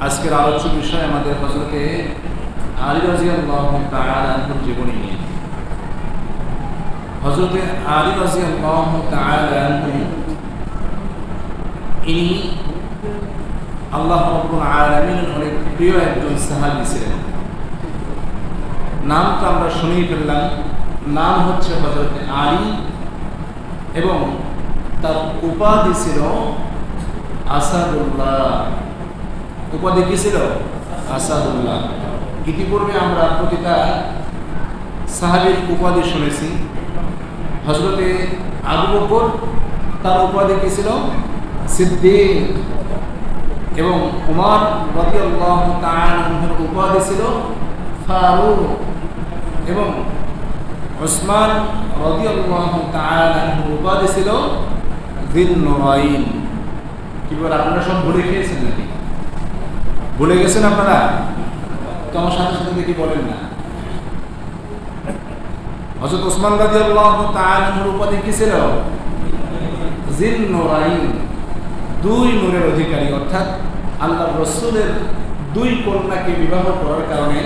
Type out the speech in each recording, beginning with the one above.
আজকের আলোচ্য বিষয় আমাদের হযরতে আলী রাদিয়াল্লাহু তাআলা আনহুর জীবনী নিয়ে। হযরতে আলী রাদিয়াল্লাহু তাআলা আনহু ইনি আল্লাহ রাব্বুল আলামিনের অনেক প্রিয় একজন সাহাবী ছিলেন। নাম তো আমরা শুনেই ফেললাম, নাম হচ্ছে হযরতে আলী এবং তার উপাধি ছিল আসাদুল্লাহ। উপাধি কি ছিল? আসাদুল্লাহ। ইতিপূর্বে আমরা প্রতিটা সাহাবীর উপাধি শুনেছি। হযরতে আবু বকর তার উপাধি কি ছিল? সিদ্দিক। এবং উমর রাদিয়াল্লাহু তাআলা আনহুর উপাধি ছিল ফারুক। এবং উসমান রাদিয়াল্লাহু তাআলা আনহুর উপাধি ছিল যিন নুরাইন। কি বল, আপনারা সব ভুলে গিয়েছেন নাকি? ভুলে গেছেন আপনারা? তো আমার সাথে সাথে দেখি বলেন না। হযরত উসমান রাদিয়াল্লাহু তাআলা আনহুর উপাধি কি ছিল? যিন নুরাইন, দুই নূরের অধিকারী। অর্থাৎ আল্লাহর রাসূলের দুই কন্যাকে বিবাহ করার কারণে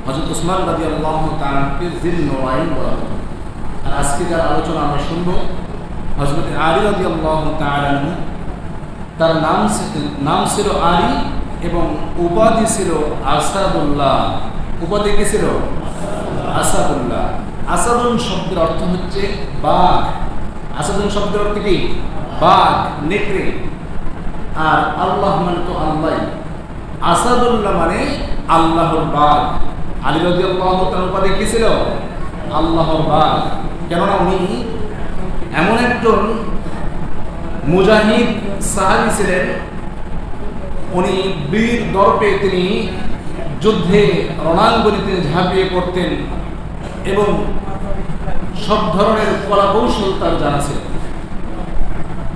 হযরত উসমান রাদিয়াল্লাহু তাআলাকে যিন নুরাইন বলা হয়। আর আজকে যার আলোচনা আমরা শুনবো হযরত আলী রাদিয়াল্লাহু তাআলা আনহু, তার নাম ছিল আলী এবং উপাধি ছিল আসাদুল্লাহ। উপাধি কি ছিল? আসাদুল্লাহ। আসাদুন শব্দের অর্থ হচ্ছে বাঘ। আসাদুন শব্দের অর্থ কি? বাঘ, নেকড়ে। আর আল্লাহ মানে তো আল্লাহ। আসাদুল্লাহ মানে আল্লাহর বাঘ। আলী রাদিয়াল্লাহু তাআলা উপাধি কি ছিল? আল্লাহর বাঘ। কেননা উনি এমন একজন মুজাহিদ সাহাবী ছিলেন, উনি বীর দর্পে তিনি যুদ্ধে রণাঙ্গনে ঝাঁপিয়ে পড়তেন এবং সব ধরনের কলাকৌশল তার জানা ছিল।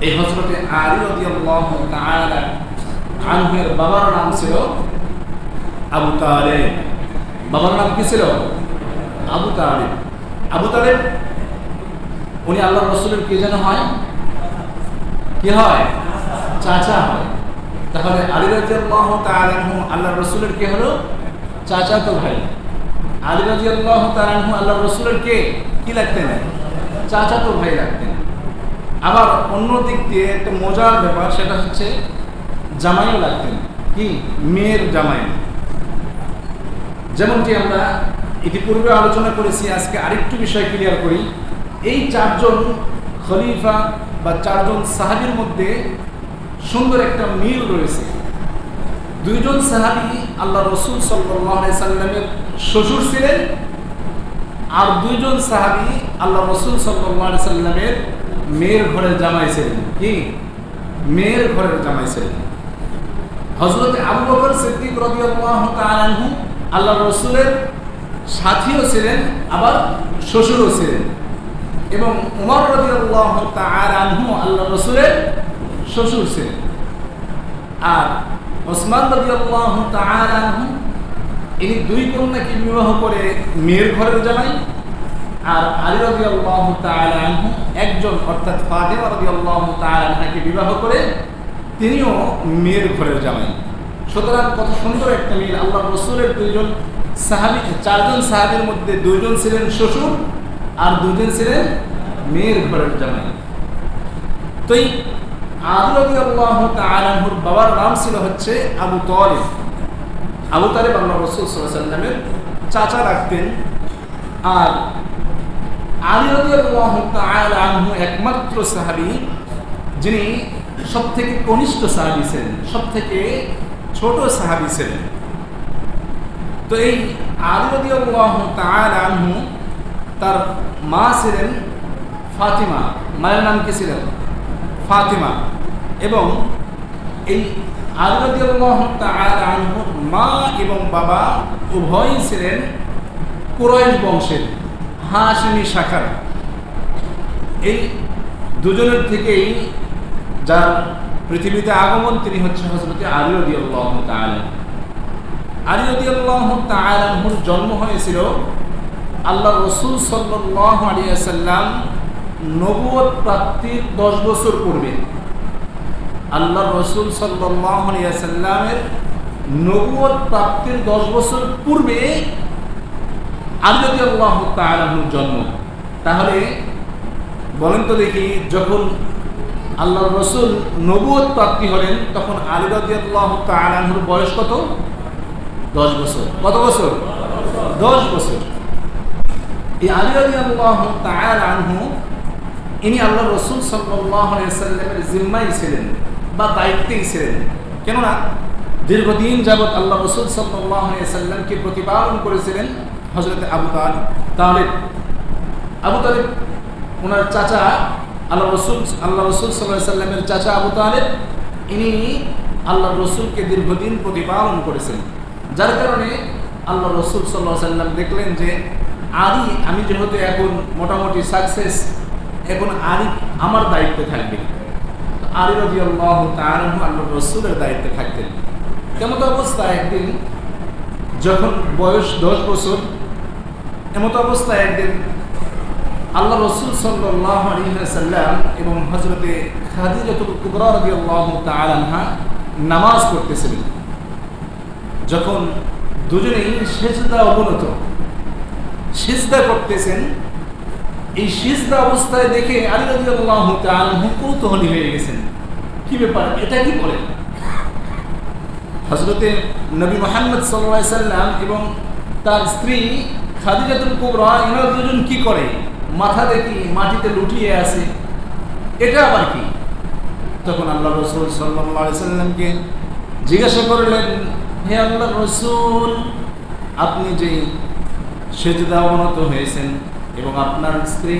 এই হযরতে আলী রাদিয়াল্লাহু তাআলা আনহুর বাবার নাম ছিল আবু তালেব। বাবার নাম কি ছিল? আবু তালেব। আবু তালেব উনি আল্লাহর রাসূলের কে যেন হয়? কি হয়? চাচা হয়। তাহলে আলী রাদিয়াল্লাহু তাআলা আনহু আল্লাহর রাসূলের কে হলো? চাচাতো ভাই। আলী রাদিয়াল্লাহু তাআলা আনহু আল্লাহর রাসূলের কে কি লাগতেন? চাচাতো ভাই লাগতেন। আবার অন্য দিক দিয়ে একটা মজার ব্যাপার, সেটা হচ্ছে জামাইও লাগতেন। কি? মেয়ের জামাই। যেমনটি আমরা ইতিপূর্বে আলোচনা করেছি, আজকে আরেকটু বিষয় ক্লিয়ার করি। এই চারজন খলিফা বা চারজন সাহাবীর মধ্যে সুন্দর একটা মিল রয়েছে। দুইজন সাহাবী আল্লাহ রাসূল সাল্লাল্লাহু আলাইহি সাল্লামের শ্বশুর ছিলেন, আর দুইজন সাহাবী আল্লাহ রাসূল সাল্লাল্লাহু আলাইহি সাল্লামের মেয়ের ঘরের জামাই ছিলেন। কি? মেয়ের ঘরের জামাই ছিলেন। হযরত আবু বকর সিদ্দিক রাদিয়াল্লাহু তাআলা আনহু আল্লাহ রাসূলের সাথীও ছিলেন, আবার শ্বশুরও ছিলেন। এবং উমর রাদিয়াল্লাহু তাআলা আনহু আল্লাহ রাসূলের শ্বশুর ছিলেন। আর ওসমান রাদিয়াল্লাহু তাআলা আনহু ইনি দুই কন্যাকে বিবাহ করে মেয়ের ঘরের জামাই, আর আলী রাদিয়াল্লাহু তাআলা আনহু একজন অর্থাৎ ফাতিমা রাদিয়াল্লাহু তাআলা আনহাকে বিবাহ করে তিনিও মেয়ের ঘরের জামাই। সুতরাং কত সুন্দর একটা মিল। আল্লাহর রাসূলের দুইজন সাহাবী, চারজন সাহাবীর মধ্যে দুইজন ছিলেন শ্বশুর আর দুইজন ছিলেন মেয়ের ঘরের জামাই। তো এই আলী রাদিয়াল্লাহু তাআলা আনহুর বাবার নাম ছিল হচ্ছে আবু তালেব। আবু তালেব আল্লাহর রাসূল সাল্লাল্লাহু আলাইহি ওয়াসাল্লামের চাচা রাখতেন। আর আলী রাদিয়াল্লাহু তাআলা আনহু একমাত্র সাহাবী যিনি সবথেকে কনিষ্ঠ সাহাবী ছিলেন, সবথেকে ছোট সাহাবী ছিলেন। তো এই আলী রাদিয়াল্লাহু তাআলা আনহু, তার মা ছিলেন ফাতিমা। মায়ের নাম কি ছিলেন? ফাতিমা। এবং এই আলী রাদিয়াল্লাহু তাআলা আনহুর মা এবং বাবা উভয়ই ছিলেন কুরাইশ বংশের, হাশিমি শাখার। এই দুজনের থেকেই যার পৃথিবীতে আগমন তিনি হচ্ছে হযরত আলী রাদিয়াল্লাহু তাআলা। আলী রাদিয়াল্লাহু তাআলা আনহুর জন্ম হয়েছিল আল্লাহ রাসূল সাল্লাল্লাহু আলাইহি ওয়াসাল্লাম নবুয়ত প্রাপ্তির 10 বছর পূর্বে। আল্লাহ রসুল সাল্লাল্লাহু আলাইহি ওয়াসাল্লামের নবুয়ত প্রাপ্তির 10 বছর পূর্বে আলী রাদিয়াল্লাহু তাআলা আনহুর জন্ম। তাহলে বলেন তো দেখি, যখন আল্লাহ রসুল নবুয়ত প্রাপ্তি হলেন তখন আলী রাদিয়াল্লাহু তাআলা আনহুর বয়স কত? 10 বছর। কত বছর? 10 বছর। এই আলী রাদিয়াল্লাহু তাআলা আনহু ইনি আল্লাহ রসুল সাল্লাল্লাহু আলাইহি ওয়াসাল্লামের জিম্মায় ছিলেন বা দায়িত্বেই ছিলেন। কেননা দীর্ঘদিন যাবৎ আল্লাহ রসুল সাল্লাল্লাহু আলাইহি ওয়াসাল্লামকে প্রতিপালন করেছিলেন হযরত আবু তালিব। আবু তালিব ওনার চাচা, আল্লাহ রসুল সাল্লাল্লাহু আলাইহি ওয়াসাল্লামের চাচা আবু তালিব, ইনি আল্লাহ রসুলকে দীর্ঘদিন প্রতিপালন করেছেন। যার কারণে আল্লাহ রসুল সাল্লাল্লাহু আলাইহি ওয়াসাল্লাম দেখলেন যে আলী, আমি যেহেতু এখন মোটামুটি সাকসেস, এখন আলী আমার দায়িত্বে থাকবে। আলী রাদিয়াল্লাহু তাআলা আল্লাহ রসুলের দায়িত্বে থাকতেন। এমত অবস্থায় একদিন যখন বয়স 10 বছর, এমত অবস্থায় একদিন আল্লাহ রসুল সাল্লাল্লাহু আলাইহি ওয়াসাল্লাম এবং হযরতে খাদিজাতুল কুবরা রাদিয়াল্লাহু তাআলা আনহা নামাজ পড়তেছিলেন। যখন দুজনেই সিজদা অবনত, সিজদা করতেছেন, এই সিজদা অবস্থায় দেখে আলী রাদিয়াল্লাহু তাআলা আনহু কৌতূহলী হয়ে গেছেন। কি ব্যাপার, এটা কি করে? হযরতে নবী মুহাম্মদ সাল্লাল্লাহু আলাইহি ওয়াসাল্লাম এবং তার স্ত্রী খাদিজাতুল কুবরা, এনারা দুজন কি করে? মাথা দেখি মাটিতে লুটিয়ে আছে, এটা আবার কি? তখন আল্লাহ রাসূল সাল্লাল্লাহু আলাইহি ওয়াসাল্লামকে জিজ্ঞাসা করলেন, হে আল্লাহর রাসূল, আপনি যে সিজদা অবনত হয়েছেন এবং আপনার স্ত্রী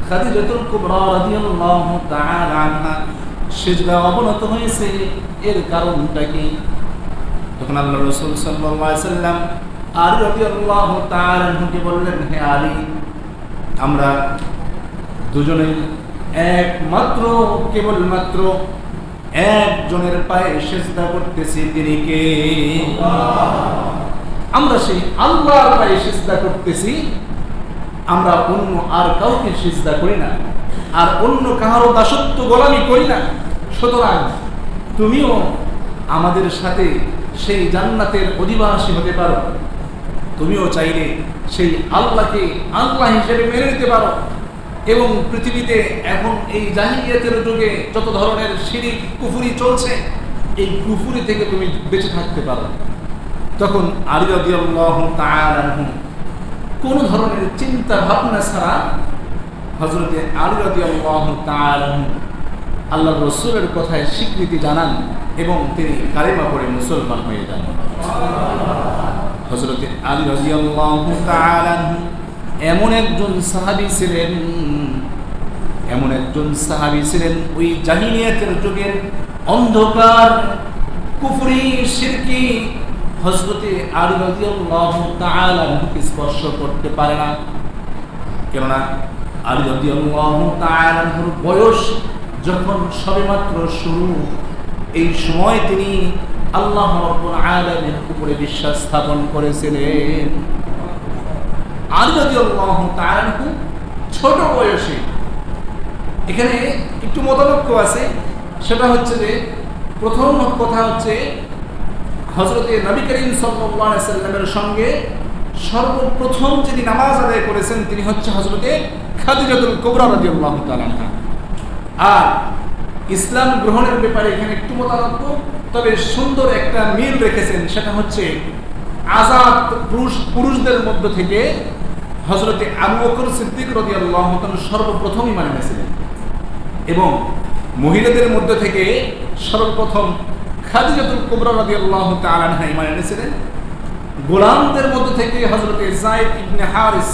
খাদিজাতুল কুবরা রাদিয়াল্লাহু তাআলা আনহা সিজদা অবনত হয়েছে, এর কারণটা কি? তখন আল্লাহ রাসূল সাল্লাল্লাহু আলাইহি ওয়াসাল্লাম আলী রাদিয়াল্লাহু তাআলা আনহুকে বললেন, হে আলী, আমরা দুজনেই একমাত্র কেবলমাত্র একজনের পায়ে সিজদা করতেছি, তিনি কে? আমরা সেই আল্লাহর পায়ে সিজদা করতেছি, আমরা অন্য আর কাউকে সিজদা করি না, আর অন্য কারো দাসত্ব গোলামি করি না। সুতরাং তুমিও আমাদের সাথে সেই জান্নাতের অধিবাসী হতে পারো, তুমিও চাইলে সেই আল্লাহকে আল্লাহ হিসেবে মেনে নিতে পারো এবং পৃথিবীতে এখন এই জাহিলিয়াতের যুগে যত ধরনের শিরক কুফরি চলছে, এই কুফরি থেকে তুমি বেঁচে থাকতে পারো। তখন আলী রাদিয়াল্লাহু তাআলা আনহু কোন ধরনের চিন্তা ভাবনা ছাড়া হযরতে আলী রাদিয়াল্লাহু তাআলা আল্লাহর রাসূলের কথায় স্বীকৃতি জানান এবং তিনি কালেমা পড়ে মুসলমান হয়ে যান। হযরতে আলী রাদিয়াল্লাহু তাআলা এমন একজন সাহাবী ছিলেন, ওই জাহিলিয়াতের যুগের অন্ধকার কুফরি শিরকি হযরতে আলী রাদিয়াল্লাহু তাআলা স্পর্শ করতে পারে না। কেননা আলী রাদিয়াল্লাহু তাআলার বয়স যখন সবেমাত্র শুরু, এই সময় তিনি আল্লাহ রাব্বুল আলামিনের উপরে বিশ্বাস স্থাপন করেছিলেন। আলী রাদিয়াল্লাহু তাআলা ছোট বয়সে, এখানে একটু মতলক্ষ আছে, সেটা হচ্ছে যে প্রথম কথা হচ্ছে হযরতে নবী করিম সাল্লাল্লাহু আলাইহি ওয়াসাল্লামের সঙ্গে সর্বপ্রথম যিনি নামাজ আদায় করেছেন তিনি হচ্ছে হযরতে খাদিজাতুল কুবরা রাদিয়াল্লাহু তাআলা আনহা। আর ইসলাম গ্রহণের ব্যাপারে এখানে একটু মতানক্য, তবে সুন্দর একটা মিল রেখেছেন, সেটা হচ্ছে আযাদ পুরুষদের মধ্য থেকে হযরতে আবু বকর সিদ্দিক রাদিয়াল্লাহু তাআলা সর্বপ্রথম ঈমান এনেছিলেন এবং মহিলাদের মধ্য থেকে সর্বপ্রথম খাদিজাতুল কুবরা রাদিয়াল্লাহু তাআলা আনহা ঈমান এনেছিলেন। গোলামদের মধ্য থেকে হযরতে যায়েদ ইবনে হারিস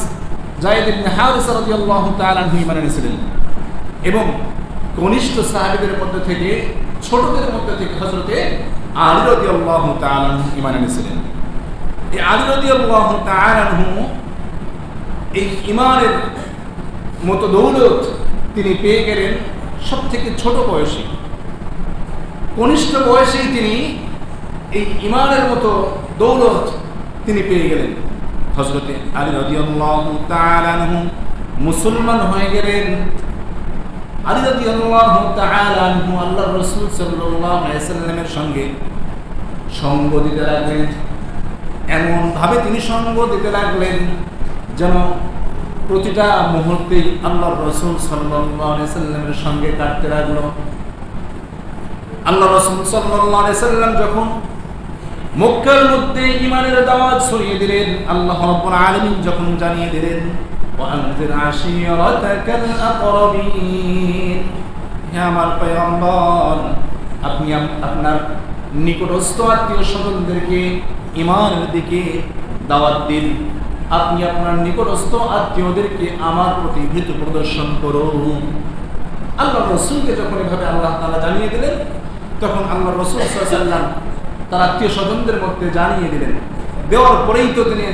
রাদিয়াল্লাহু তাআলা আনহু ঈমান এনেছিলেন এবং কনিষ্ঠ সাহাবীদের মধ্য থেকে, ছোটদের মধ্য থেকে হযরতে আলী রাদিয়াল্লাহু তাআলা আনহু ঈমান এনেছিলেন। এই আলী রাদিয়াল্লাহু তাআলা আনহু এই ঈমানের মতো দৌলত তিনি পেয়ে গেলেন সবথেকে ছোট বয়সে। কনিষ্ঠ বয়সেই তিনি এই ঈমানের মতো দৌলত তিনি পেয়ে গেলেন। হযরতে আলী রাদিয়াল্লাহু তাআলা আনহু মুসলমান হয়ে গেলেন। আলী রাদিয়াল্লাহু তাআলা আনহু আল্লাহর রাসূল সাল্লাল্লাহু আলাইহি সাল্লামের সঙ্গে সঙ্গ দিতে লাগলেন। এমন ভাবে তিনি সঙ্গ দিতে লাগলেন যেন প্রতিটা মুহূর্তেই আল্লাহর রাসূল সাল্লাল্লাহু আলাইহি সাল্লামের সঙ্গে কাটতে লাগলো। আল্লাহর রাসূল সাল্লাল্লাহু আলাইহি সাল্লাম যখন মক্কার মধ্যে ঈমানের দাওয়াত ছড়িয়ে দিলেন, আল্লাহ রাব্বুল আলামিন যখন জানিয়ে দিলেন ওয়ানজির আশীরাতাকাল আকরাবিন, হে আমার পয়গম্বর আপনি আপনার নিকটস্থ আত্মীয় স্বজনদেরকে ঈমানের দিকে দাওয়াত দিন, আপনি আপনার নিকটস্থ আত্মীয়দেরকে আমার প্রতি ভীতি প্রদর্শন করুন। আল্লাহ রাসূলকে যখন এভাবে আল্লাহ তাআলা জানিয়ে দিলেন, তখন আল্লাহ রাসূল সাল্লাল্লাহু আলাইহি ওয়াসাল্লাম তার আত্মীয় স্বজনদের মধ্যে জানিয়ে দিলেন। দেওয়ার পরেই তো তিনি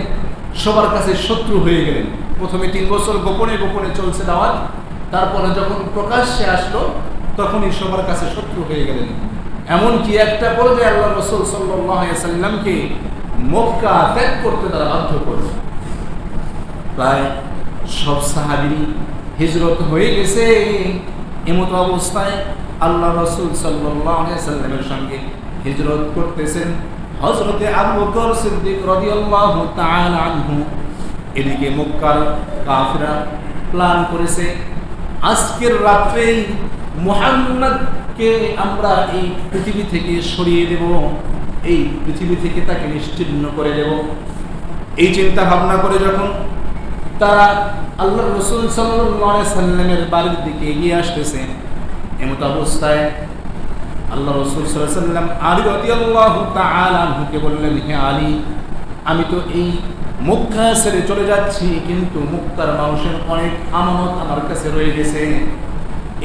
সবার কাছে শত্রু হয়ে গেলেন। প্রথমে 3 বছর গোপনে গোপনে চলছে দাওয়াত, তারপরে যখন প্রকাশ্যে আসলো তখনই সবার কাছে শত্রু হয়ে গেলেন। এমনকি একটা পর্যায়ে আল্লাহ রাসূল সাল্লাল্লাহু আলাইহি ওয়াসাল্লামকে মক্কা ত্যাগ করতে তারা বাধ্য করল। প্রায় সব সাহাবী হিজরত হয়ে গেছে। এমত অবস্থায় আল্লাহ রাসূল সাল্লাল্লাহু আলাইহি ওয়াসাল্লামের সঙ্গে হিজরত করতেছেন হযরতে আবু বকর সিদ্দিক রাদিয়াল্লাহু তাআলা আনহু। এদিকে মক্কার কাফিররা প্ল্যান করেছে আজকের রাত্রেই মুহাম্মদকে আমরা এই পৃথিবী থেকে সরিয়ে দেব, এই পৃথিবী থেকে তাকে নিশ্চিহ্ন করে দেব। এই চিন্তা ভাবনা করে যখন তারা আল্লাহর রাসূল সাল্লাল্লাহু আলাইহি সাল্লামের বাড়ির দিকে এগিয়ে আসতেছে, এমত অবস্থায় আল্লাহ রাসূল সাল্লাল্লাহু আলাইহি সাল্লাম আলী রাদিয়াল্লাহু তাআলা আনহুকে বললেন, হে আলী, আমি তো এই মক্কা ছেড়ে চলে যাচ্ছি, কিন্তু মক্কার মানুষের অনেক আমানত আমার কাছে রয়ে গেছে।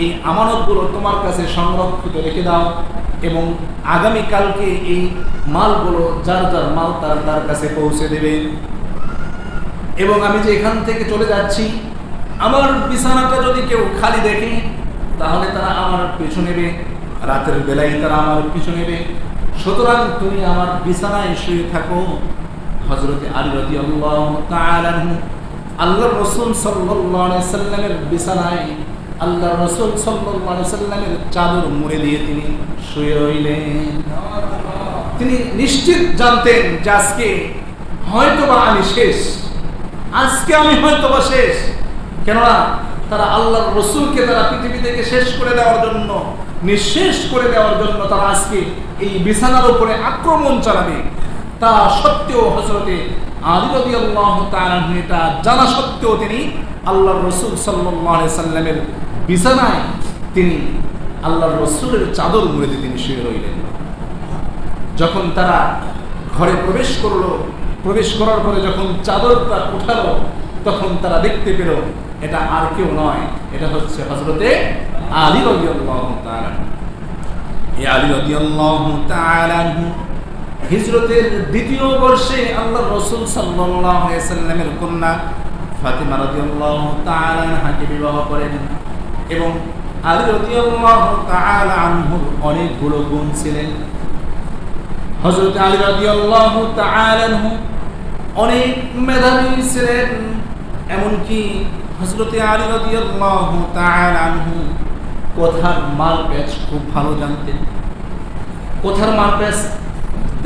এই আমানতগুলো তোমার কাছে সংরক্ষিত রেখে দাও এবং আগামী কালকে এই মালগুলো যার যার মাল তার কাছে পৌঁছে দেবে। এবং আমি যে এখান থেকে চলে যাচ্ছি, আমার বিছানাটা যদি কেউ খালি দেখে তাহলে তারা আমার পিছু নেবে, রাতের বেলায় তারা আমার পিছু নেবে। সুতরাং তুমি আমার বিছানায় শুয়ে থাকো। হযরত আলী রাদিয়াল্লাহু তাআলা আনহু আল্লাহর রাসূল সাল্লাল্লাহু আলাইহি সাল্লামের বিছানায় আল্লাহর রাসূল সাল্লাল্লাহু আলাইহি সাল্লামের চাদর মুড়ে দিয়ে তিনি শুয়ে রইলেন। তিনি নিশ্চিত জানতেন যে আজকে হয়তোবা আমি শেষ, আজকে আমি হয়তোবা শেষ। কেননা তারা আল্লাহর রাসূলকে তারা পৃথিবী থেকে শেষ করে দেওয়ার জন্য, নিঃশেষ করে দেওয়ার জন্য তারা আজকে এই বিছানার উপরে আক্রমণ চালাবে। তা সত্ত্বেও হযরতে আলী রাদিয়াল্লাহু তাআলা এটা জানা সত্ত্বেও তিনি আল্লাহর রাসূল সাল্লাল্লাহু আলাইহি সাল্লামের বিছানায় তিনি আল্লাহর রাসূলের চাদর মুড়ে দিয়ে তিনি শুয়ে রইলেন। যখন তারা ঘরে প্রবেশ করলো, প্রবেশ করার পরে যখন চাদরটা উঠালো, তখন তারা দেখতে পেল এটা আর কেউ নয়, এটা হচ্ছে হযরতে আলী রাদিয়াল্লাহু তাআলা। এই আলী রাদিয়াল্লাহু তাআলা হিজরতের দ্বিতীয় বর্ষে আল্লাহর রাসূল সাল্লাল্লাহু আলাইহি সাল্লামের কন্যা ফাতিমা রাদিয়াল্লাহু তাআলা আনহাকে বিবাহ করেন। এবং আলী রাদিয়াল্লাহু তাআলা আনহুর অনেকগুলো গুণ ছিলেন। হযরত আলী রাদিয়াল্লাহু তাআলা আনহু অনেক মেধাবী ছিলেন। এমনকি হযরত আলী রাদিয়াল্লাহু তাআলা আনহু কথার মারপ্যাচ খুব ভালো জানতেন। কথার মারপ্যাচ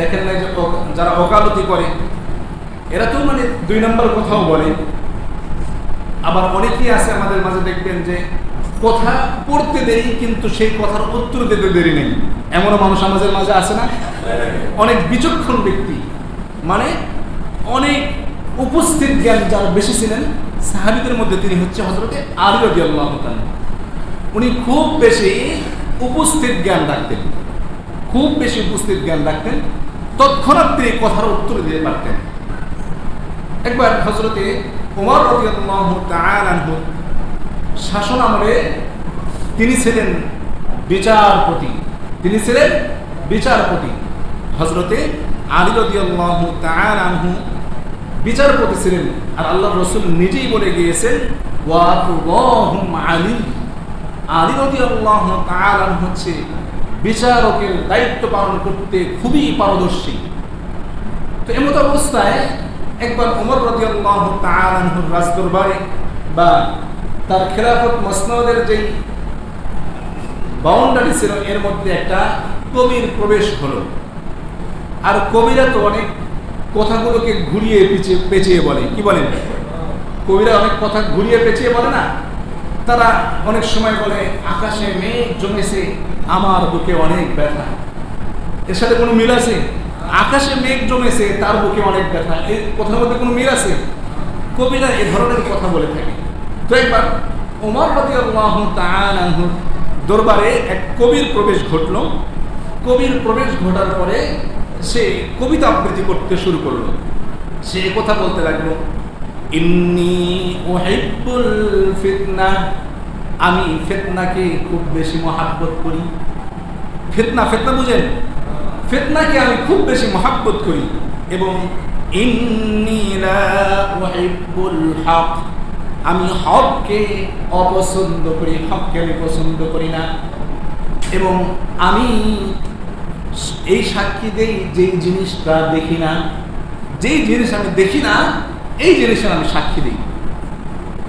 দেখেন না, যে যারা ওকালতি করে এরা তো মানে 2 নম্বর কথাও বলে। আবার অনেকেই আছে আমাদের মাঝে, দেখবেন যে কথা পড়তে দেরি কিন্তু সেই কথার উত্তর দিতে দেরি নেই। এমনও মানুষ আমাদের মাঝে আছে না? অনেক বিচক্ষণ ব্যক্তি, মানে অনেক উপস্থিত জ্ঞান যার বেশি ছিলেন সাহাবীদের মধ্যে তিনি হচ্ছে হযরতে আলী রাদিয়াল্লাহু তাআলা। উনি খুব বেশি উপস্থিত জ্ঞান রাখতেন, খুব বেশি উপস্থিত জ্ঞান রাখতেন। তৎক্ষণাৎ তিনি কথার উত্তর দিতে পারতেন। একবার হযরতে ওমর রাদিয়াল্লাহু তাআলা আনহু শাসন আমলে তিনি ছিলেন বিচারপতি, তিনি ছিলেন বিচারপতি। হযরতে আলী রাদিয়াল্লাহু তাআলা আনহু বিচারপতি ছিলেন। আর আল্লাহর রাসূল নিজেই বলে গিয়েছেন ওয়া তুল্লাহুম আলী, আলী রাদিয়াল্লাহু তাআলা আনহু হচ্ছে বিচারকের দায়িত্ব পালন করতে খুবই পারদর্শী। তো এমত অবস্থায় একবার ওমর রাদিয়াল্লাহু তাআলা আনহুর রাজদরবারে বা তার খেলাফত মসনদের যেই বাউন্ডারি ছিল, এর মধ্যে একটা কবির প্রবেশ হলো। আর কবিরা তো অনেক কথাগুলোকে ঘুরিয়ে পেঁচিয়ে বলে, কি বলেন? কবিরা অনেক কথা ঘুরিয়ে পেঁচিয়ে বলে না? তারা অনেক সময় বলে আকাশে মেঘ জমেছে, আমার বুকে অনেক ব্যথা। এর সাথে কোনো মিল আছে? আকাশে মেঘ জমেছে, তার বুকে অনেক ব্যথা, এই কথার মধ্যে কোনো মিল আছে? কবিরা এ ধরনের কথা বলে থাকে। তো একবার ওমর রাদিয়াল্লাহু তাআলা আনহু দরবারে এক কবির প্রবেশ ঘটল। কবির প্রবেশ ঘটার পরে সে কবিতা আবৃত্তি করতে শুরু করলো। সে কথা বলতে লাগলো, ইন্নী উহিব্বুল ফিতনা, আমি ফিতনাকে খুব বেশি মহাব্বত করি। ফিতনা, ফিতনা বুঝেন? ফিতনাকে আমি খুব বেশি মহাব্বত করি। এবং ইন্নী লা উহিব্বুল হক, আমি হককে অপছন্দ করি, হককে আমি পছন্দ করি না। এবং আমি এই সাক্ষী দেই, যেই জিনিসটা দেখি না, যেই জিনিস আমি দেখি না, এই জিনিসের আমি সাক্ষী দিই।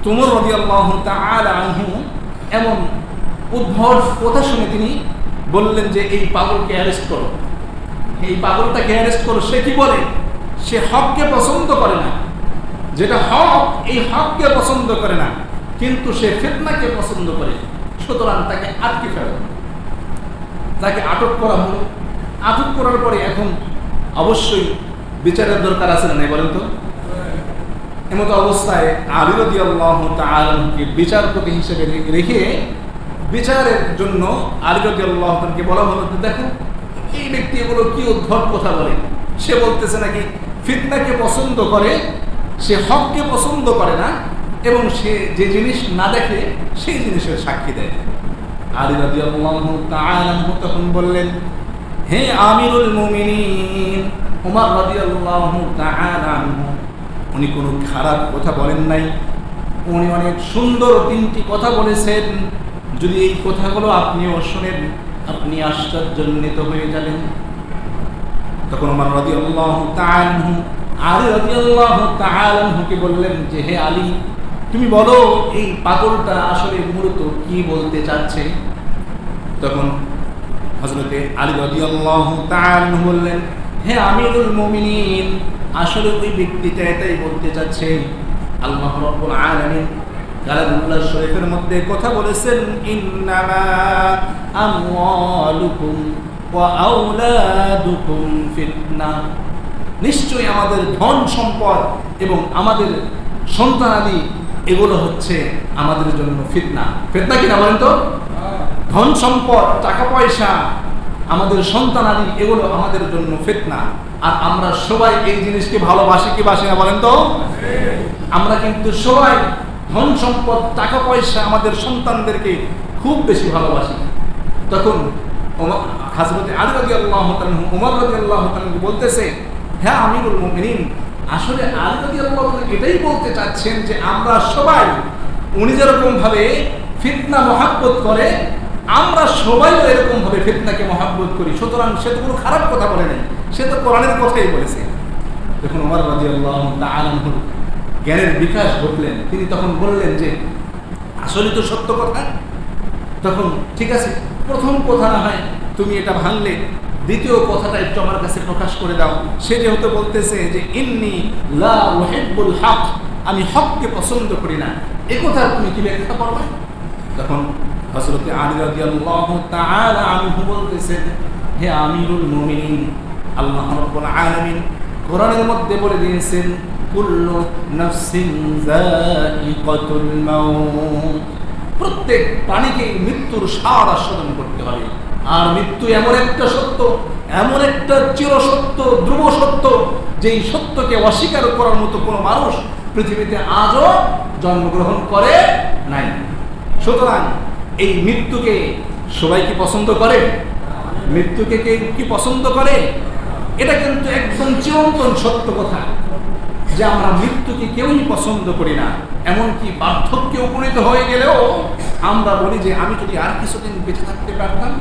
ওমর রাদিয়াল্লাহু তাআলা আনহু এমন উদ্ভট কথা শুনে তিনি বললেন যে এই পাগলকে অ্যারেস্ট করো, এই পাগলটাকে অ্যারেস্ট করো। সে কি বলে? সে হককে পছন্দ করে না, যেটা হক এই হককে পছন্দ করে না, কিন্তু সে ফিতনাকে পছন্দ করে। সুতরাং তাকে আটকে ফেলো। তাকে আটক করা হলো। আটক করার পরে এখন অবশ্যই বিচারের দরকার আছে না, বলেন তো? এমত অবস্থায় আলী রাদিয়াল্লাহু তাআলাকে বিচারপতি হিসেবে রেখে বিচারের জন্য আলী রাদিয়াল্লাহু তাআলাকে বলা হলো, দেখো এই ব্যক্তি এগুলো কি উদ্ভট কথা বলে। সে বলতেছে নাকি ফিতনাকে পছন্দ করে, সে হককে পছন্দ করে না, এবং সে যে জিনিস না দেখে সেই জিনিসের সাক্ষী দেয়। আলী রাদিয়াল্লাহু তাআলা তখন বললেন, হে আমিরুল মুমিনিন ওমর রাদিয়াল্লাহু তাআলা আনহু, উনি কোনো খারাপ কথা বলেন নাই, উনি অনেক সুন্দর তিনটি কথা বলেছেন। যদি এই কথাগুলো আপনিও শোনেন, আপনি আশ্চর্যান্বিত হয়ে যাবেন। তখন ওমর রাদিয়াল্লাহু তাআলা আনহু আলী রাদিয়াল্লাহু তাআলা আনহুকে বললেন যে, হে আলী, তুমি বলো এই পাগলটা আসলে মূলত কি বলতে চাচ্ছে। তখন হযরতে আলী রাদিয়াল্লাহু তাআলা আনহু বললেন, হে আমিরুল মুমিনিন, আসলে ওই ব্যক্তিটা এটাই বলতে চাচ্ছে, আল্লাহ রাব্বুল আলামিন কালামুল্লাহ শরীফের মধ্যে কথা বলেছেন, ইন্নামা আমওয়ালুকুম ওয়া আওলাদুকুম ফিতনা, নিশ্চয়ই আমাদের ধন সম্পদ এবং আমাদের সন্তানাদি এগুলো হচ্ছে আমাদের জন্য ফিতনা। ফিতনা কিনা বলেন তো? ধন সম্পদ, টাকা পয়সা, আমাদের সন্তানাদি এগুলো আমাদের জন্য ফিতনা। আর আমরা সবাই এই জিনিসকে ভালোবাসি কি বাসি না বলেন তো? আমরা কিন্তু সবাই ধন সম্পদ, টাকা পয়সা, আমাদের সন্তানদেরকে খুব বেশি ভালোবাসি। তখন হযরত আলী রাদিয়াল্লাহু তাআলা ওমর রাদিয়াল্লাহু তাআলা বলতেছে, হ্যাঁ আমিরুল মুমিনিন, আসলে আলী রাদিয়াল্লাহু তাআলা এটাই বলতে চাচ্ছেন যে আমরা সবাই, উনি যেরকম ভাবে ফিতনা মহাব্বত করে, আমরা সবাই এরকম ভাবে ফিতনাকে মহাব্বত করি। সুতরাং সে তো কোনো খারাপ কথা বলে নাই, সে তো কোরআনের কথাই বলেছে। যখন ওমর রাদিয়াল্লাহু তাআলা আনহু জ্ঞানের বিকাশ ঘটলেন, তিনি তখন বললেন যে আসলে তো সত্য কথা। তখন ঠিক আছে, প্রথম কথা না হয় তুমি এটা ভাঙলে, দ্বিতীয় কথাটা একটু আমার কাছে প্রকাশ করে দাও। সে যেহেতু বলতেছে যে ইন্নী লা উহিব্বুল হক, আমি হককে পছন্দ করি না, এ কথা তুমি কি ব্যাখ্যা করবে? তখন হযরত আলী রাদিয়াল্লাহু তাআলা আনহু বলতেছেন, হে আমিরুল মুমিনিন, আল্লাহ রাব্বুল আলামিন কোরআনের মধ্যে বলে দিয়েছেন, কুল্লু নাফসিন যায়িকাতুল মাউত, প্রত্যেক প্রাণীকে মৃত্যুর স্বাদ আস্বাদন করতে হবে। আর মৃত্যু এমন একটা সত্য, এমন একটা চিরসত্য, ধ্রুব সত্য, যেই সত্যকে অস্বীকার করার মতো কোনো মানুষ পৃথিবীতে আজও জন্মগ্রহণ করে নাই। সুতরাং এই মৃত্যুকে সবাই কি পছন্দ করে? মৃত্যুকে কে কি পছন্দ করে? এটা কিন্তু একদম চিরন্তন সত্য কথা যে আমরা মৃত্যুকে কেউই পছন্দ করি না। এমনকি বার্ধক্যে উপনীত হয়ে গেলেও আমরা বলি যে আমি যদি আর কিছুদিন বেঁচে থাকতে পারতাম।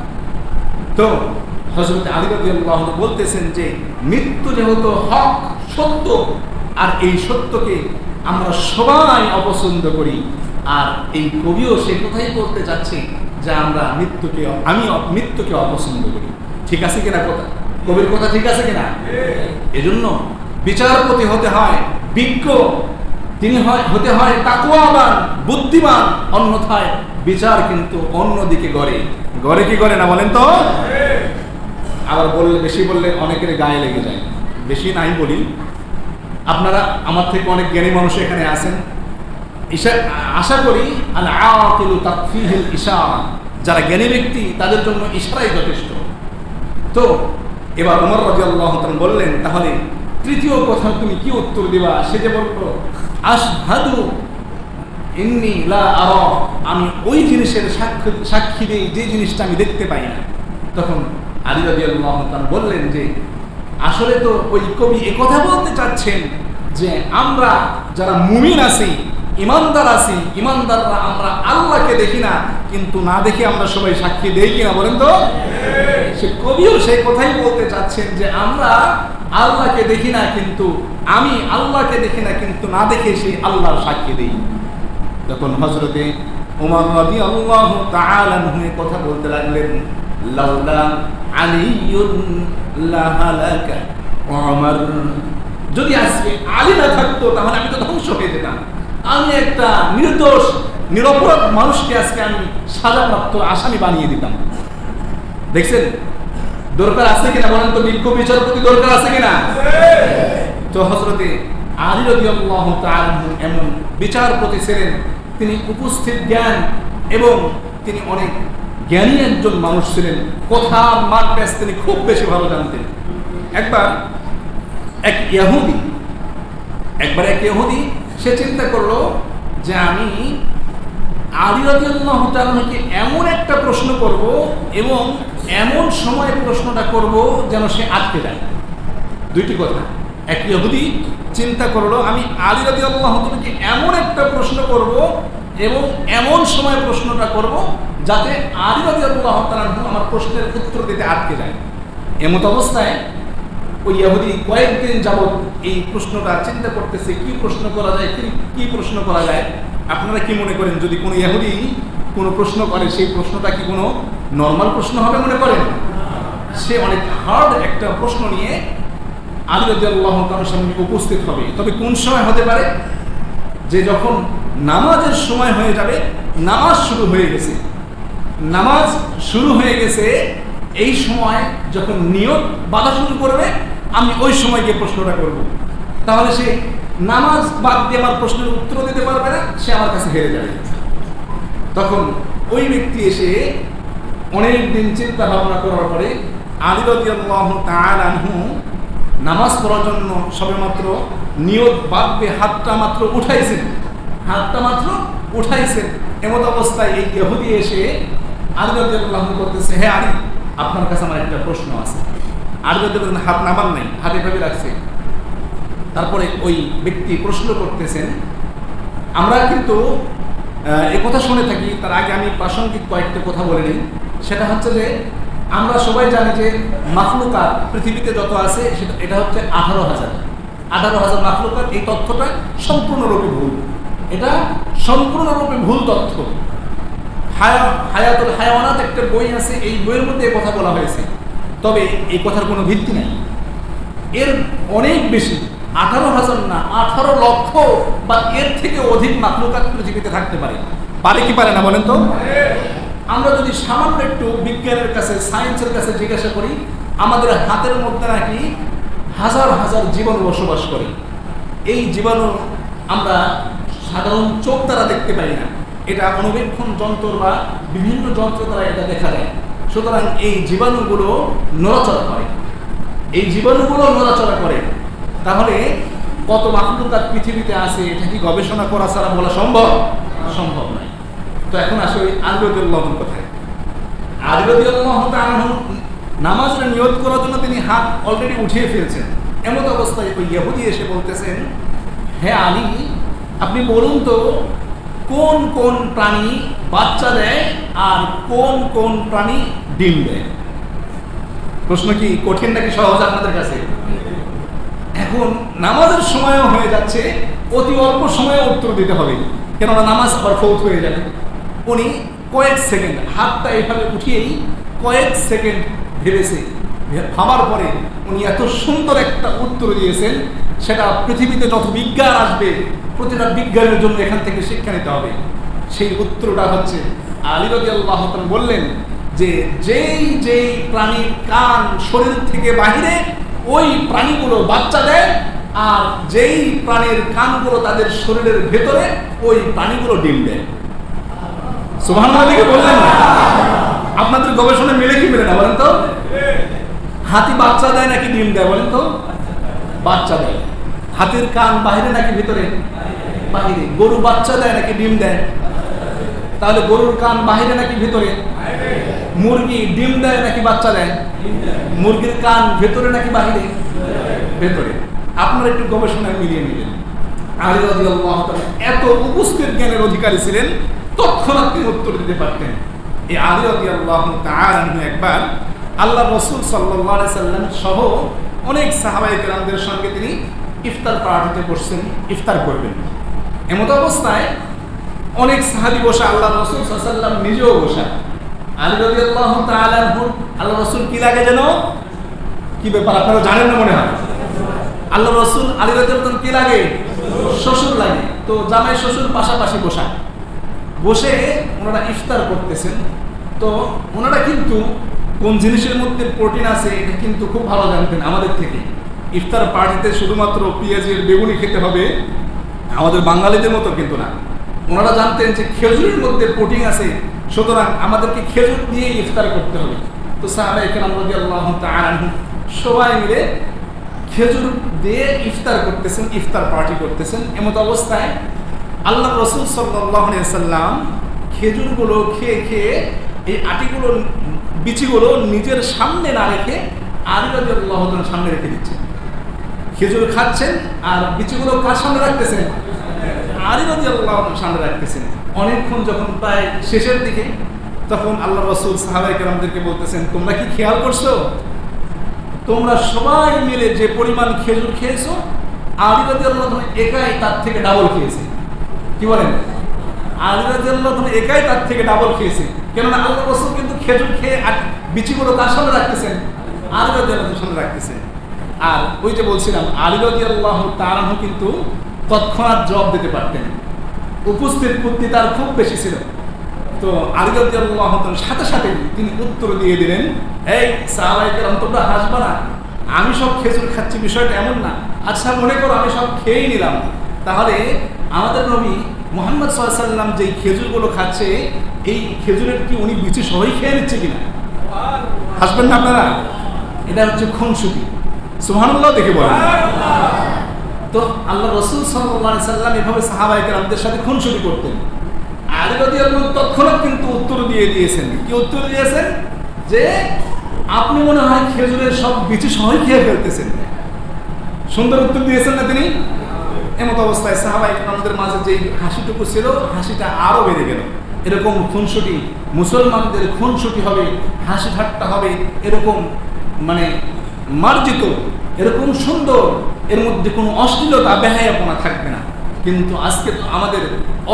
তো হযরত আলী রাদিয়াল্লাহু আনহু বলতেছেন যে মৃত্যু যেহেতু হক, সত্য, আর এই সত্যকে আমরা সবাই অপছন্দ করি। আর এই কবিও সে কথাই বলতে চাচ্ছে যে আমি মৃত্যুকে অপছন্দ করি। ঠিক আছে কিনা কথা? কবির কথা ঠিক আছে কিনা? এজন্য বিচারপতি হতে হয় বিজ্ঞ, তিনি হতে হয় তাকওয়াবান, বুদ্ধিমান, অন্যথায় বিচার কিন্তু অন্যদিকে গড়ে কি করে না বলেন তো? আবার বেশি বললে অনেকের গায়ে লেগে যায়, বেশি নাই বলি। আপনারা আমার থেকে অনেক জ্ঞানী মানুষ এখানে আছেন, আশা করি আল আকিলু তাকফিহিল ইশারা, যারা জ্ঞানী ব্যক্তি তাদের জন্য ইশারাই যথেষ্ট। তো এবার ওমর রাদিয়াল্লাহু তাআলা বললেন, তাহলে তৃতীয় কথা তুমি কি উত্তর দিবা? সে যে বলল আশহাদু ইন্নী লা আরা, আমি ওই জিনিসের সাক্ষী দেই যে জিনিসটা আমি দেখতে পাই না। তখন আলী রাদিয়াল্লাহু তাআলা বললেন যে আসলে তো ওই কবি একথা বলতে চাচ্ছেন যে আমরা যারা মুমিন আছি, ইমানদার আছি, ইমানদাররা আমরা আল্লাহকে দেখি না, কিন্তু না দেখে আমরা সবাই সাক্ষী দেই কিনা বলেন তো? সে কবিও সেই কথাই বলতে চাচ্ছেন যে আমরা আল্লাহকে দেখি না, কিন্তু আমি আল্লাহকে দেখি না, কিন্তু না দেখে সেই আল্লাহর সাক্ষী দেই। তখন হযরতে ওমর রাদিয়াল্লাহু তাআলা আনহু কথা বলতে লাগলেন, লাউলা আলিয়ুন লাহালাকা ওমর, যদি আজকে আলী না থাকতো তাহলে আমি তো ধ্বংস হয়ে যেতাম। আমি একটা নির্দোষ নিরপরাধ মানুষকে আজকে আমি সাজাপ্রাপ্ত আসামি বানিয়ে দিতাম। দেখছেন দরকার আছে কিনা বলেন তো? বিজ্ঞ বিচারপতি দরকার আছে কিনা? তো হযরতে আলী রাদিয়াল্লাহু তাআলা এমন বিচারপতি ছিলেন, তিনি উপস্থিত জ্ঞান এবং তিনি অনেক জ্ঞানী একজন মানুষ ছিলেন, কথার মার্কেস তিনি খুব বেশি ভালো জানতেন। একবার এক ইহুদি সে চিন্তা করলো যে আমি আলী রাদিয়াল্লাহু তাআলাকে এমন একটা প্রশ্ন করব এবং এমন সময় প্রশ্নটা করব যেন সে আটকে যায়। দুইটি কথা। এক ইহুদি চিন্তা করলো আমি আলী রাদিয়াল্লাহু তাআলাকে এমন একটা প্রশ্ন করব এবং এমন সময় প্রশ্নটা করব যাতে আলী রাদিয়াল্লাহু তাআলা আমার প্রশ্নের উত্তর দিতে আটকে যায়। এমত অবস্থায় ওই ইহুদি কয়েকদিন যাবত এই প্রশ্নটা চিন্তা করতেছে, কি প্রশ্ন করা যায়, কি প্রশ্ন করা যায়। আপনারা কি মনে করেন যদি কোনো ইহুদি কোনো প্রশ্ন করে, সেই প্রশ্নটা কি কোনো নর্মাল প্রশ্ন হবে মনে করেন? সে অনেক হার্ড একটা প্রশ্ন নিয়ে আলী রাদিয়াল্লাহু তাআলার সামনে উপস্থিত হবে। তবে কোন সময় হতে পারে? যে যখন নামাজের সময় হয়ে যাবে, নামাজ শুরু হয়ে গেছে, এই সময় যখন নিয়ত বাধা শুরু করবে, আমি ওই সময় গিয়ে প্রশ্নটা করব। তাহলে সে নামাজ বাদ দিয়ে আমার প্রশ্নের উত্তর দিতে পারবে না, সে আমার কাছে হেরে যাবে। তখন ওই ব্যক্তি এসে অনেক দিন চিন্তা ভাবনা করার পরে আলী রাদিয়াল্লাহু তাআলা আনহু নামাজ পড়ার জন্য সবেমাত্র নিয়ত বাদ দিয়ে হাতটা মাত্র উঠাইছেন। এমত অবস্থায় এই ইহুদি এসে আলী রাদিয়াল্লাহু আনহু বলতেছে, হে আলী, আপনার কাছে আমার একটা প্রশ্ন আছে। আলী রাদিয়াল্লাহু আনহু হাত নামান নাই, হাতে ভাবে রাখছে। তারপরে ওই ব্যক্তি প্রশ্ন করতেছেন। আমরা কিন্তু এই কথা শুনে থাকি, তার আগে আমি প্রাসঙ্গিক কয়েকটা কথা বলে নিই। সেটা হচ্ছে যে আমরা সবাই জানি যে মাখলুকাত পৃথিবীতে যত আছে এটা হচ্ছে 18,000 মাখলুকাত। এই তথ্যটা সম্পূর্ণরূপে ভুল, এটা সম্পূর্ণরূপে ভুল তথ্য। হায়াতুল হায়াওয়ানাত একটা বই আছে, এই বইয়ের মধ্যে এই কথা বলা হয়েছে, তবে এই কথার কোনো ভিত্তি নাই। এর অনেক বেশি, 18,000 না, 18 লক্ষ বা এর থেকে অধিক মাখলুকাত পৃথিবীতে থাকতে পারে কি পারে না বলেন তো? আমরা যদি সামান্য একটু বিজ্ঞানের কাছে, সায়েন্সের কাছে জিজ্ঞাসা করি, আমাদের হাতের মধ্যে নাকি হাজার হাজার জীবাণু বসবাস করে। এই জীবাণু আমরা সাধারণ চোখ দ্বারা দেখতে পাই না, এটা অনুবীক্ষণ যন্ত্র বা বিভিন্ন যন্ত্র দ্বারা এটা দেখা যায়। সুতরাং এই জীবাণুগুলো নড়াচড়া করে। তাহলে কত মাখলুকাত পৃথিবীতে আছে, এটা কি গবেষণা করা ছাড়া বলা সম্ভব নয়। তো এখন আসলে আলী রাদিয়াল্লাহু আনহু কথায়, আলী রাদিয়াল্লাহু তাআলা নামাজের নিয়ত করার জন্য তিনি হাত অলরেডি উঠিয়ে ফেলছেন। এমত অবস্থায় ওই ইহুদি এসে বলতেছেন, হে আলী, আপনি বলুন তো কোন কোন প্রাণী বাচ্চা দেয় আর কোন কোন প্রাণী ডিম দেয়? প্রশ্ন কি কঠিন নাকি সহজ আপনাদের কাছে? এখন নামাজের সময়ও হয়ে যাচ্ছে, অতি অল্প সময়ে উত্তর দিতে হবে, কেননা নামাজ আবার ফৌত হয়ে যাবে। উনি কয়েক সেকেন্ড হাতটা এইভাবে উঠিয়েই কয়েক সেকেন্ড ভেবেছে, ভাবার পরে উনি এত সুন্দর একটা উত্তর দিয়েছেন, সেটা পৃথিবীতে যত বিজ্ঞান আসবে প্রতিটা বিজ্ঞানের জন্য এখান থেকে শিক্ষা নিতে হবে। সেই উত্তরটা হচ্ছে আলী রাদিয়াল্লাহু তাআলা বললেন যে যেই প্রাণীর কান শরীর থেকে বাহিরে ওই প্রাণীগুলো বাচ্চা দেয়, আর যেই প্রাণীর কানগুলো তাদের শরীরের ভেতরে ওই প্রাণীগুলো ডিম দেয়। সুবহানাল্লাহ লিখে বললেন না? আপনাদের গবেষণা মিলে কি মিলে না বলেন তো? হাতি বাচ্চা দেয় নাকি ডিম দেয় বলেন তো? বাচ্চা দেয়। হাতির কান বাহিরে নাকি ভিতরে? বাহিরে। গরু বাচ্চা দেয় নাকি ডিম দেয়? তাহলে গরুর কান বাহিরে নাকি ভিতরে? মুরগি ডিম দেয় নাকি বাচ্চা দেয়? মুরগির কান ভেতরে নাকি বাহিরে? ভেতরে। আপনারা একটু গবেষণায় মিলিয়ে নিলেন। আলী রাদিয়াল্লাহু তাআলা এত উপস্থিত জ্ঞানের অধিকারী ছিলেন, তৎক্ষণাৎ তিনি উত্তর দিতে পারতেন। এই আলী রাদিয়াল্লাহু তাআলা একবার আল্লাহ রাসূল সাল্লাল্লাহু আলাইহি সাল্লাম সহ অনেক সাহাবায়ে কেরামদের সঙ্গে তিনি ইফতার পার্টিতে বসছেন, ইফতার করবেন। এমত অবস্থায় অনেক সাহাবী বসা, আল্লাহ রাসূল সাল্লাল্লাহু আলাইহি সাল্লাম নিজেও বসা। আলী রাদিয়াল্লাহু তাআলা আল্লাহ রাসূল কি লাগে যেন? কি ব্যাপার আপনারা জানেন না মনে হয়? আল্লাহ রাসূল আলী রাদিয়াল্লাহু কি লাগে? শ্বশুর লাগে। তো জামাই শ্বশুর পাশাপাশি বসা, বসে ওনারা ইফতার করতেছেন। তো ওনারা কিন্তু কোন জিনিসের মধ্যে প্রোটিন আছে এটা কিন্তু খুব ভালো জানতেন আমাদের থেকে। ইফতার পার্টিতে শুধুমাত্র পেঁয়াজের বেগুনি খেতে হবে আমাদের বাঙালিদের মতো কিন্তু না। ওনারা জানতেন যে খেজুরের মধ্যে প্রোটিন আছে, সুতরাং আমাদেরকে খেজুর দিয়ে ইফতার করতে হবে। তো সাহাবায়ে কেরাম রাদিয়াল্লাহু তাআলা সবাই মিলে খেজুর দিয়ে ইফতার করতেছেন, ইফতার পার্টি করতেছেন। এমত অবস্থায় আল্লাহ রাসূল সাল্লাল্লাহু আলাইহি ওয়াসাল্লাম খেজুরগুলো খেয়ে খেয়ে এই আটিগুলো বিচিগুলো নিজের সামনে না রেখে আলী রাদিয়াল্লাহু তাআলার সামনে রেখে দিচ্ছেন। খেজুর খাচ্ছেন আর বিচিগুলো কার সামনে রাখতেছেন? আলী রাদিয়াল্লাহু তাআলার সামনে রাখতেছেন। অনেকক্ষণ যখন প্রায় শেষের দিকে, তখন আল্লাহ রাসূল সাহাবায়ে কেরামদেরকে বলতেছেন, তোমরা কি খেয়াল করছো তোমরা সবাই মিলে যে পরিমাণ খেজুর খেয়েছো, আলী রাদিয়াল্লাহু তাআলা একাই তার থেকে ডাবল খেয়েছে। কি বলেন? আলী রাদিয়াল্লাহু তাআলা একাই তার থেকে ডাবল খেয়েছে। কেননা আল্লাহ রাসূল কিন্তু খেজুর খেয়ে বিচিগুলো কার সামনে রাখতেছেন? আলী রাদিয়াল্লাহু তাআলার সামনে রাখতেছেন। আর ওই যে বলছিলাম আলী রাদিয়াল্লাহু তাআলা কিন্তু তৎক্ষণাৎ জবাব দিতে পারতেন, উপস্থিত বুদ্ধি তার খুব বেশি ছিল। তো আলী রাদিয়াল্লাহু তাআলার সাথে সাথে তিনি উত্তর দিয়ে দিলেন, এই সাহাবায়ে কেরাম তোমরা হাসবা না, আমি সব খেজুর খাচ্ছি বিষয়টা এমন না। আচ্ছা মনে করো আমি সব খেয়েই নিলাম, তাহলে আমাদের নবী মুহাম্মদ সাল্লাল্লাহু আলাইহি ওয়াসাল্লাম যেই খেজুরগুলো খাচ্ছে এই খেজুরের কি উনি বিচি সহই খেয়ে নিচ্ছে কিনা? হাসবেন না আপনারা? এটা হচ্ছে খুনসুটি। সুবহানাল্লাহ দেখে বলেন। তো আল্লাহ রাসূল সাল্লাল্লাহু আলাইহি ওয়াসাল্লাম এভাবে সাহাবায়ে কেরামদের সাথে খুনসুটি করতেন। আলী রাদিয়াল্লাহু তৎক্ষণাৎ কিন্তু উত্তর দিয়ে দিয়েছেন। কি উত্তর দিয়েছেন? যে আপনি মনে হয় খেজুরের সব বিচি সহই খেয়ে ফেলতেছেন। সুন্দর উত্তর দিয়েছেন না তিনি? এমত অবস্থায় সাহাবায়ে কেরামদের মাঝে যে হাসিটুকু ছিল, হাসিটা আরো বেড়ে গেল। এরকম খুনসুটি, মুসলমানদের খুনসুটি হবে, হাসি ঠাট্টা হবে, এরকম মানে মার্জিত, এরকম সুন্দর, এর মধ্যে কোনো অশ্লীলতা বেহায়াপনা থাকবে না। কিন্তু আজকে তো আমাদের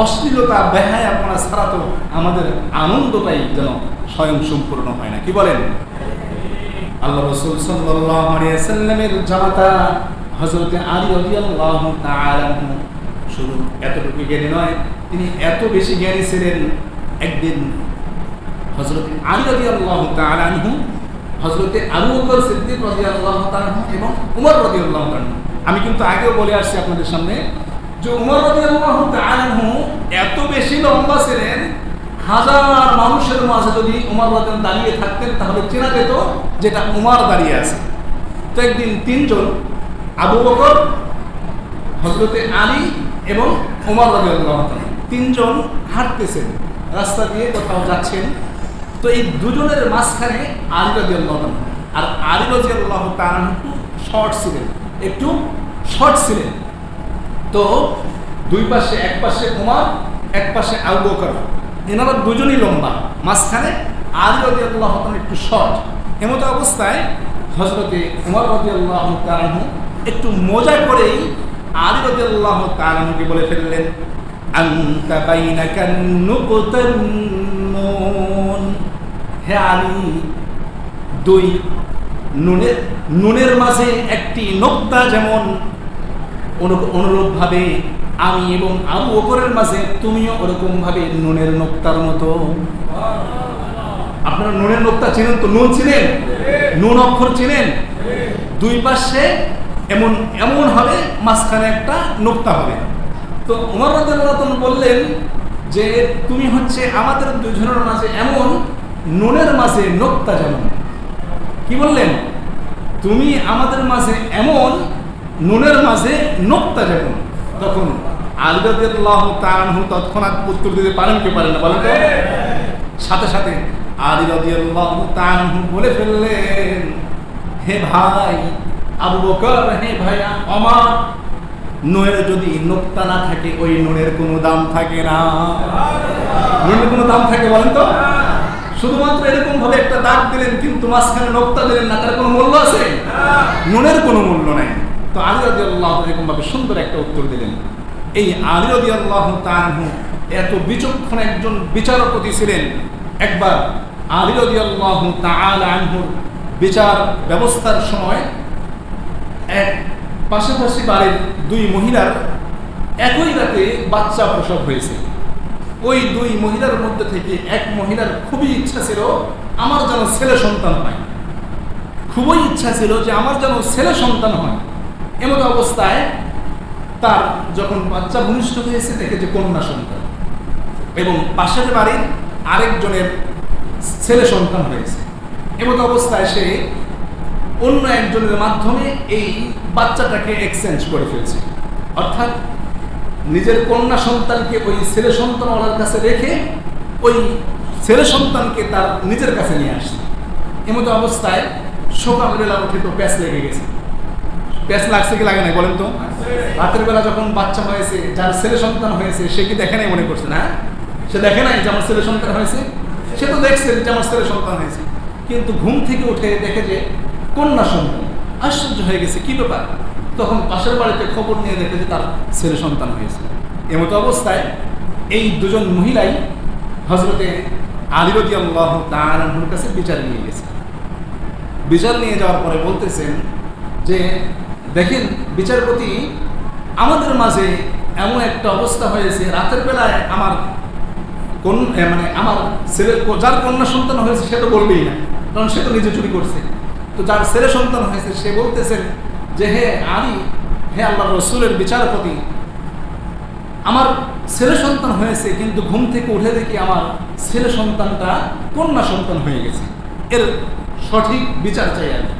অশ্লীলতা বেহায়াপনা ছাড়া তো আমাদের আনন্দটাই যেন স্বয়ং সম্পূর্ণ হয় না। কি বলেন? আল্লাহ রাসূল সাল্লাল্লাহু আলাইহি ওয়াসাল্লামের জামাতা হযরত আলী রাদিয়াল্লাহু তাআলা শুধু এতটুকু জ্ঞানী নয়, তিনি এত বেশি জ্ঞানী ছিলেন। একদিন হযরত আলী রাদিয়াল্লাহু তাআলা হযরত আবু বকর সিদ্দিক রাদিয়াল্লাহু তাআলা এবং উমর রাদিয়াল্লাহু তাআলা, আমি কিন্তু আগেও বলে আসছি আপনাদের সামনে যে উমর রাদিয়াল্লাহু তাআলা এত বেশি লম্বা ছিলেন, হাজার মানুষের মাঝে যদি উমর রাদিয়াল্লাহু দাঁড়িয়ে থাকতেন তাহলে চেনা যেত যেটা উমর দাঁড়িয়ে আছে। তো একদিন তিনজন, আবু বকর, হযরত আলী এবং উমর রাদিয়াল্লাহু তাআলা, তিনজন হাঁটতেছেন, রাস্তা দিয়ে কোথাও যাচ্ছেন। তো এই দুজনের মাঝখানে আলী রাদিয়াল্লাহু তাআলা, আর আলী রাদিয়াল্লাহু তাআলা একটু শর্ট ছিলেন। তো দুই পাশে, এক পাশে উমর, এক পাশে আবু বকর, এনারা দুজনই লম্বা, মাঝখানে আলী রাদিয়াল্লাহু তাআলা একটু শর্ট। এমত অবস্থায় হযরতে উমর রাদিয়াল্লাহু তাআলা একটু মজা করেই আলী রাদিয়াল্লাহু তাআলাকে বলে ফেললেন, আনতা বাইনাকা নুকতান শুনুন, হে আলী, দুই নুনের মাঝে একটি নোক্তা যেমন, অনুরূপভাবে আমি এবং আবু বকরের মাঝে তুমিও ওরকম ভাবে নুনের নোক্তার মতো। আপনারা নুনের নোক্তা চিনেন তো? নুন চিনেন? নুন অক্ষর চিনেন? দুই পাশে এমন এমন হবে, মাঝখানে একটা নোক্তা হবে। তো ওমর রাদিয়াল্লাহু আনহু বললেন যে তুমি হচ্ছে আমাদের দুজনের মাঝে এমন নুনের মাঝে নোক্তা যেমন। কি বললেন? তুমি আমাদের মাঝে এমন নুনের মাঝে নোক্তা যেমন। তখন আলী রাদিয়াল্লাহু তাআলা আনহু তৎক্ষণাৎ উত্তর দিতে পারেন কি পারেন না বলেন তো? সাথে সাথে আলী রাদিয়াল্লাহু তাআলা আনহু বলে ফেললেন, হে ভাই আবু বকর, হে ভাইয়া ওমর, নুনের যদি নোক্তা না থাকে ওই নুনের কোনো দাম থাকে না। নুনের কোনো দাম থাকে বলেন তো? শুধুমাত্র এরকম ভাবে একটা দাগ দিলেন কিন্তু মাঝখানে নোক্তা দিলেন না, তার কোনো মূল্য আছে? নুনের কোনো মূল্য নাই। তো আলী রাদিয়াল্লাহু তাআলা এরকম ভাবে সুন্দর একটা উত্তর দিলেন। এই আলী রাদিয়াল্লাহু তাআলা এত বিচক্ষণ একজন বিচারপতি ছিলেন। একবার আলী রাদিয়াল্লাহু তাআলা আনহুর বিচার ব্যবস্থার সময় এক পাশাপাশি বাড়ির দুই মহিলার একই রাতে বাচ্চা প্রসব হয়েছে। ওই দুই মহিলার মধ্যে থেকে এক মহিলার খুবই ইচ্ছা ছিল আমার যেন ছেলে সন্তান হয়, খুবই ইচ্ছা ছিল যে আমার যেন ছেলে সন্তান হয়। এমতো অবস্থায় তার যখন বাচ্চা ভূমিষ্ঠ হয়েছে দেখে যে কন্যা সন্তান, এবং পাশের বাড়ির আরেকজনের ছেলে সন্তান হয়েছে। এমতো অবস্থায় সে অন্য একজনের মাধ্যমে এই বাচ্চাটাকে এক্সচেঞ্জ করে ফেলছে, অর্থাৎ নিজের কন্যা সন্তানকে ওই ছেলে সন্তানওয়ালার কাছে রেখে ওই ছেলে সন্তানকে তার নিজের কাছে নিয়ে আসছে। এমতো অবস্থায় সকালবেলা উঠে তো প্যাঁচ লেগে গেছে। প্যাঁচ লাগছে কি লাগে নাই বলেন তো? রাতের বেলা যখন বাচ্চা হয়েছে, যার ছেলে সন্তান হয়েছে, সে কি দেখে নাই মনে করছে? না, সে দেখে নাই যে আমার ছেলে সন্তান হয়েছে। সে তো দেখছে যে আমার ছেলে সন্তান হয়েছে, কিন্তু ঘুম থেকে উঠে দেখে যে কন্যা সন্তান। আশ্চর্য হয়ে গেছে, কি ব্যাপার? তখন পাশের বাড়িতে খবর নিয়ে দেখে যে তার ছেলে সন্তান হয়েছে। এমতো অবস্থায় এই দুজন মহিলাই হযরতে আলী রাদিয়াল্লাহু তাআলা আনহুর কাছে বিচার নিয়ে গেছে। বিচার নিয়ে যাওয়ার পরে বলতেছেন যে দেখেন বিচারপতি, আমাদের মাঝে এমন একটা অবস্থা হয়েছে, রাতের বেলায় আমার আমার ছেলে, যার কন্যা সন্তান হয়েছে সে তো বলবেই না, কারণ সে তো নিজে চুরি করছে। তো যার ছেলে সন্তান হয়েছে সে বলতেছেন যে হে আলী, হে আল্লাহর রাসূলের বিচারপতি, আমার ছেলে সন্তান হয়েছে, কিন্তু ঘুম থেকে উঠে দেখি আমার ছেলে সন্তানটা কন্যা সন্তান হয়ে গেছে। এর সঠিক বিচার চাই আমি।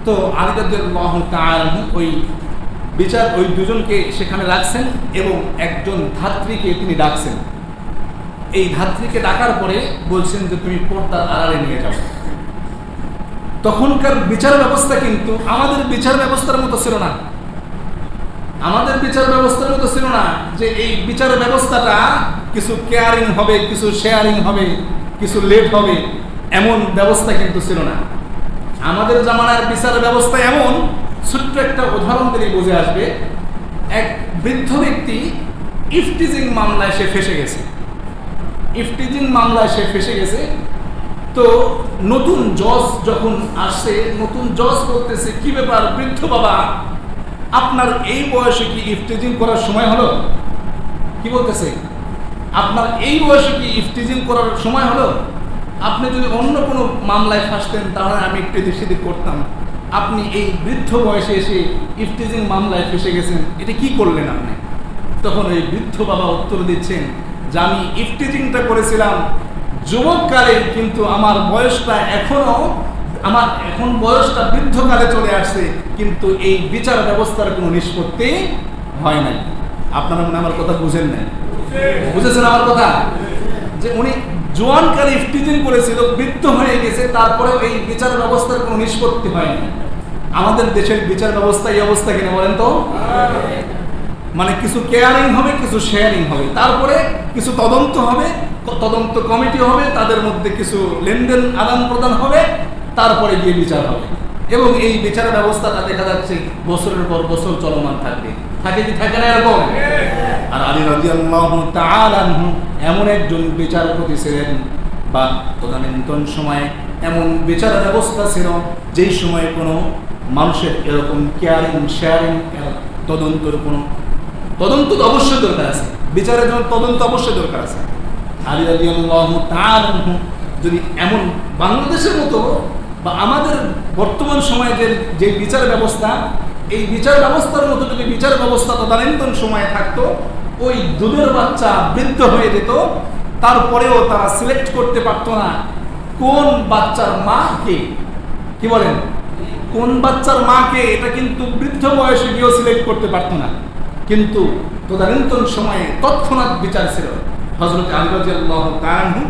তো আলী রাদিয়াল্লাহু তাআলা ওই দুজনকে সেখানে রাখছেন এবং একজন ধাত্রীকে তিনি ডাকছেন। এই ধাত্রীকে ডাকার পরে বলছেন যে তুমি পর্দার আড়ালে নিয়ে যাও। তখনকার বিচার ব্যবস্থা কিন্তু আমাদের বিচার ব্যবস্থার মতো ছিল না। আমাদের বিচার ব্যবস্থার মতো ছিল না যে এই বিচার ব্যবস্থাটা কিছু কেয়ারিং হবে, কিছু শেয়ারিং হবে, কিছু লেট হবে, এমন ব্যবস্থা কিন্তু ছিল না। আমাদের জামানার বিচার ব্যবস্থা এমন, ছোট্ট একটা উদাহরণ দিলে বুঝে আসবে। এক বৃদ্ধ ব্যক্তি ইফটিজিং মামলায় সে ফেঁসে গেছে। ইফটিজিং মামলায় সে ফেঁসে গেছে। তো নতুন জজ যখন আসছে, নতুন জজ বলতেছে কি ব্যাপার বৃদ্ধ বাবা, আপনার এই বয়সে কি ইফটিজিং করার সময় হলো? কি বলতেছে? আপনার এই বয়সে কি ইফটিজিং করার সময় হলো? আপনি যদি অন্য কোনো মামলায় ফাঁসতেন তাহলে আমি একটু সেদিক করতাম। আপনি এই বৃদ্ধ বয়সে এসে ইফটিজিং মামলায় ফেঁসে গেছেন, এটা কি করলেন আপনি? তখন ওই বৃদ্ধ বাবা উত্তর দিচ্ছেন যে আমি ইফটিজিংটা করেছিলাম যুবককালে, কিন্তু আমার বয়সটা বৃদ্ধকালে চলে আসছে, কিন্তু এই বিচার ব্যবস্থার কোনো নিষ্পত্তি হয় নাই। আপনারা মনে আমার কথা বুঝেন নাই? বুঝেছেন আমার কথা? যে উনি জোয়ানকালে ইফটিজিং করেছিল, বৃদ্ধ হয়ে গেছে, তারপরে এই বিচার ব্যবস্থার কোনো নিষ্পত্তি হয়নি। আমাদের দেশের বিচার ব্যবস্থা এই অবস্থা কিনা বলেন তো? মানে কিছু কেয়ারিং হবে, কিছু শেয়ারিং হবে, তারপরে কিছু তদন্ত হবে, তদন্ত কমিটি হবে, তাদের মধ্যে কিছু লেনদেন আদান প্রদান হবে, তারপরে গিয়ে বিচার হবে। এবং এই বিচার ব্যবস্থাটা দেখা যাচ্ছে বছরের পর বছর চলমান থাকবে। থাকে কি থাকে না এরকম? আর আলী রাদিয়াল্লাহু তাআলা আনহু এমন একজন বিচারপতি ছিলেন বা তদানীন্তন সময়ে এমন বিচার ব্যবস্থা ছিল যেই সময়ে কোনো মানুষের এরকম কেয়ারিং শেয়ারিং তদন্তের কোনো তদন্ত তো অবশ্যই দরকার আছে, বিচারের জন্য তদন্ত অবশ্যই দরকার আছে। আলী রাদিয়াল্লাহু তাআলা আনহু যদি এমন বাংলাদেশের মতো বা আমাদের বর্তমান সময়ে যে বিচার ব্যবস্থা, এই বিচার ব্যবস্থার মতো যদি বিচার ব্যবস্থা তদানীন্তন সময়ে থাকতো, ওই দুধের বাচ্চা বৃদ্ধ হয়ে যেত, তারপরেও তারা সিলেক্ট করতে পারতো না কোন বাচ্চার মা কে। কি বলেন? কোন বাচ্চার মাকে এটা কিন্তু বৃদ্ধ বয়সে গিয়েও সিলেক্ট করতে পারতো না। কিন্তু তদানীন্তন সময়ে তৎক্ষণাৎ বিচার ছিল। হযরত আলী রাদিয়াল্লাহু তাআলা আনহু